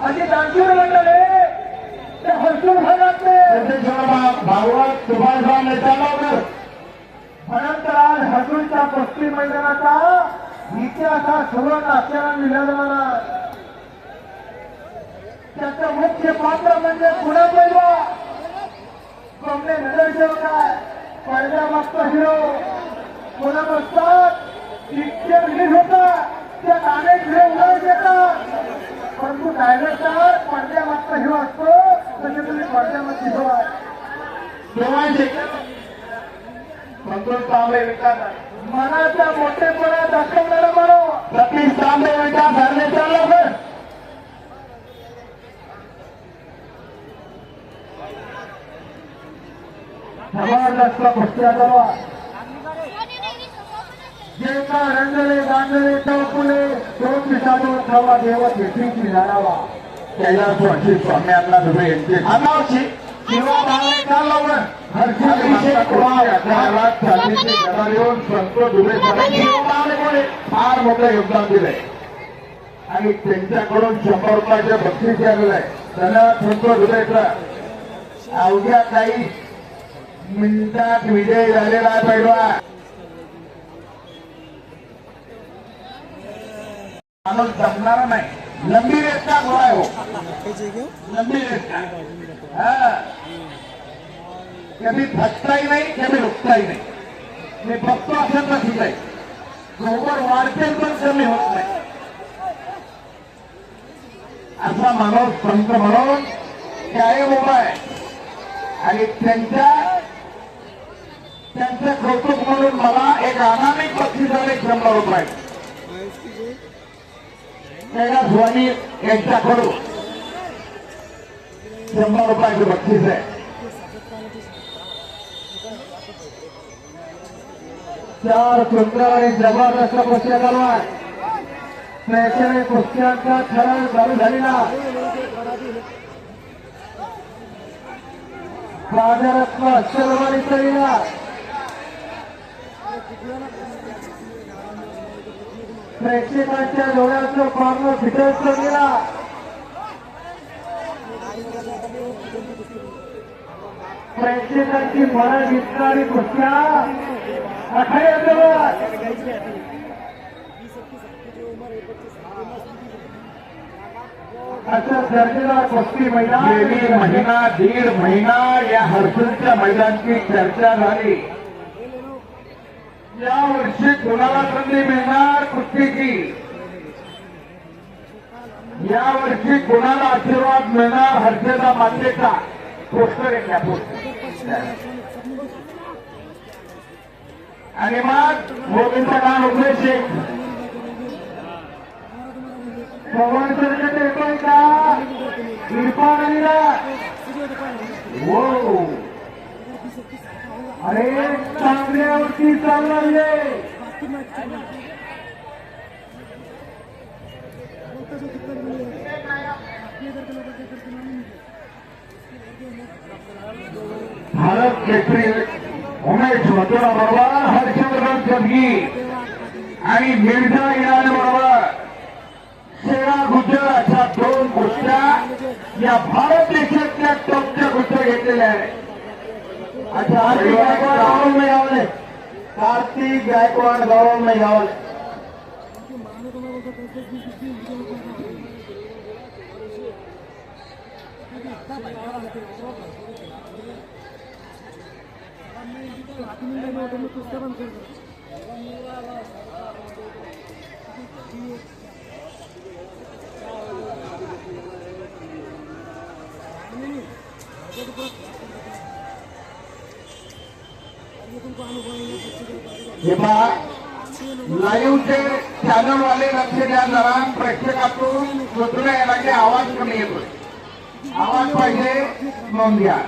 अशी दानशूर मंडळे ते हरसून भागातले भागवत सुभाषराव नेत्याला अनंतराज हसूनच्या कुस्ती मैदानाचा इतिहास हा सुवर्ण अक्षरात लिहिला जाणार. त्याचं मुख्य पात्र म्हणजे पुणे पैलवा कोमने नगरसेवक आहे. पडद्या मागचा हिरो पुन्हा बसतात पिक्चर रिलीज होता त्यात अनेक हिरो उलट येतात. परंतु डायरेक्टर पडद्या मागचा हिरो असतो तसे तुम्ही पडद्या मागचा हिरो आहे. संतोष तांबे विकास मनाचा मोठेपणा दाखवणारा माणूस सतीश तांबे विकास हरणे चाललं. जबरदस्त कुस्त्या चालवा जे का रंगले गांधले टोपले दोन दिवसातून खावा देव घेतली जाणावा कैलास वाशी स्वामी अण्णा दुबे यांचे अनावशी किंवा मागणे चालवणं येऊन संत दुबे फार मोठं योगदान दिलंय आणि त्यांच्याकडून 100 रुपयाचे बक्षीस आलेलं आहे. त्यांना संत दुबेचा अवघ्या काही मिनिटात विजय झालेला आहे. पहिला माणूस जमणारा नाही. लंबी रेसचा घोडा आहे हो. लंबी रेसचा कधी थकताही नाही कधी रुकताही नाही. मी बघतो असं तसंच आहे. गोबर वाढते पण कमी होत नाही. असा माणूस संत म्हणून कायम उभा आहे आणि त्यांचं कौतुक म्हणून मला एक अनामिक बक्षीस आले 100 रुपये कैलास स्वामी यांच्याकडून 100 रुपयाचे बक्षीस आहे. 4 सुंदर आणि जबरदस्त कुस्त्या चालवा. प्रेक्षणीय कुस्त्यांचा खेळ चालू झालेला बाजारात अक्षरवाणी चाललेला प्रेक्षकांच्या डोळ्याचं पारणं फिटत गेला. प्रेक्षकांची मरण विकणारी कुस्त्या अशा दर्जेदार कुस्ती मैदान गेली महिना 1.5 महिना या हरसूलच्या मैदानाची चर्चा झाली. या वर्षी कोणाला संधी मिळणार कुस्तीची, या वर्षी कोणाला आशीर्वाद मिळणार हर्षदा मातेचा. पोस्टर येत्या पोस्टर आणि मग गोविंद खान उमेश पवन सरकट येतोय का इरफान अलीला. हो अरे चांगल्यावरती चालले भारत केसरी उमेश मथुरा बरोबर हर्षवर्धन जगी आणि मिर्झा इराण बरोबर सेरा गुजर अशा 2 कुस्त्या या भारत देशातल्या टॉपच्या कुस्त्या घेतलेल्या आहेत. अच्छा कार्तिक गायकवाड गाँव में आवले. कार्तिक गायकवाड गाँव में आवले. लाईव्हचे चॅनल वाले लक्ष द्या जरा. प्रेक्षकातून सुचना यायला की आवाज कमी येतोय. आवाज पाहिजे नोंद घ्या.